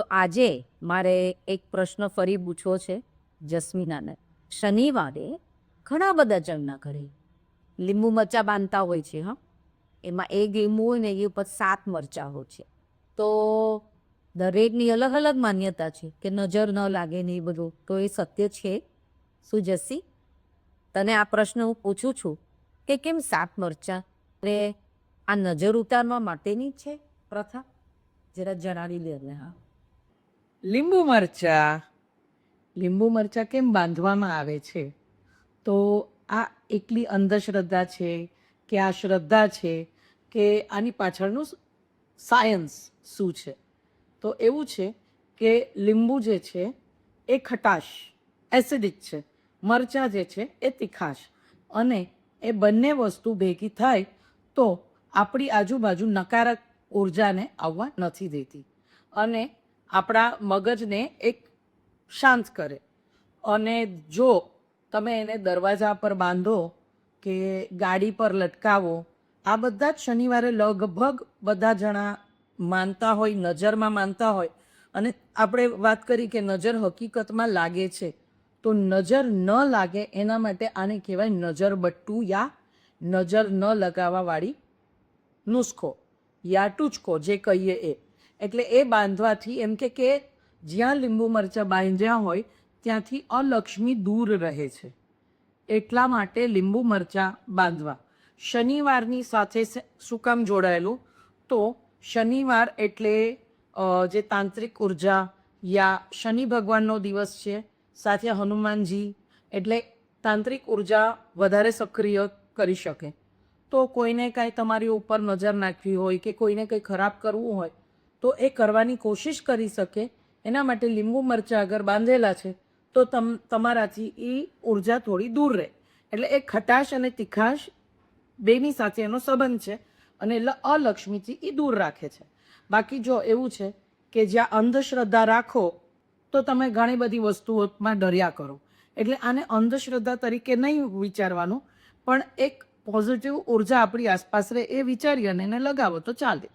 તો આજે મારે એક પ્રશ્ન ફરી પૂછવો છે જસ્મીનાને. શનિવારે ઘણા બધા જણના ઘરે લીંબુ મરચાં બાંધતા હોય છે. હા, એમાં એક લીંબુ હોય ને એ ઉપર 7 મરચાં હોય છે. તો દરેકની અલગ અલગ માન્યતા છે કે નજર ન લાગે ને એ બધું. તો એ સત્ય છે શું જસ્સી? તને આ પ્રશ્ન હું પૂછું છું કે કેમ 7 મરચાં? અરે આ નજર ઉતારવા માટેની છે પ્રથા? જરા જણાવી દે ને. હા, લીંબુ મરચા કેમ બાંધવામાં આવે છે? તો આ એકલી અંધશ્રદ્ધા છે કે આ શ્રદ્ધા છે કે આની પાછળનું સાયન્સ શું છે? તો એવું છે કે લીંબુ જે છે એ ખટાશ એસિડિક છે, મરચાં જે છે એ તીખાશ, અને એ બંને વસ્તુ ભેગી થાય તો આપણી આજુબાજુ નકારાત્મક ઉર્જાને આવવા નથી દેતી અને આપણા મગજને એક શાંત કરે. અને જો તમે એને દરવાજા પર બાંધો કે ગાડી પર લટકાવો, આ બધા જ શનિવારે લગભગ બધા જણા માનતા હોય, નજરમાં માનતા હોય. અને આપણે વાત કરી કે નજર હકીકતમાં લાગે છે, તો નજર ન લાગે એના માટે આને કહેવાય નજર બટ્ટુ યા નજર ન લગાવવાવાળી નુસ્ખો યા ટૂચકો જે કહીએ એ. એટલે એ બાંધવાથી એમ કે જ્યાં લીંબુ મરચાં બાંધ્યા હોય ત્યાંથી અલક્ષ્મી દૂર રહે છે. એટલા માટે લીંબુ મરચાં બાંધવા. શનિવારની સાથે શું કામ જોડાયેલું? તો શનિવાર એટલે જે તાંત્રિક ઉર્જા યા શનિ ભગવાનનો દિવસ છે, સાથે હનુમાનજી, એટલે તાંત્રિક ઉર્જા વધારે સક્રિય કરી શકે. તો કોઈને કાંઈ તમારી ઉપર નજર નાખવી હોય કે કોઈને કંઈ ખરાબ કરવું હોય તો એ કરવાની કોશિશ કરી શકે. એના માટે લીંબુ મરચાં અગર બાંધેલા છે તો તમારાથી એ ઉર્જા થોડી દૂર રહે. એટલે એ ખટાશ અને તીખાશ બેની સાથે એનો સંબંધ છે અને અલક્ષ્મીથી એ દૂર રાખે છે. બાકી જો એવું છે કે જ્યાં અંધશ્રદ્ધા રાખો તો તમે ઘણી બધી વસ્તુઓમાં ડર્યા કરો. એટલે આને અંધશ્રદ્ધા તરીકે નહીં વિચારવાનું, પણ એક પોઝિટિવ ઉર્જા આપણી આસપાસ રહે એ વિચારી અને એને લગાવો તો ચાલે.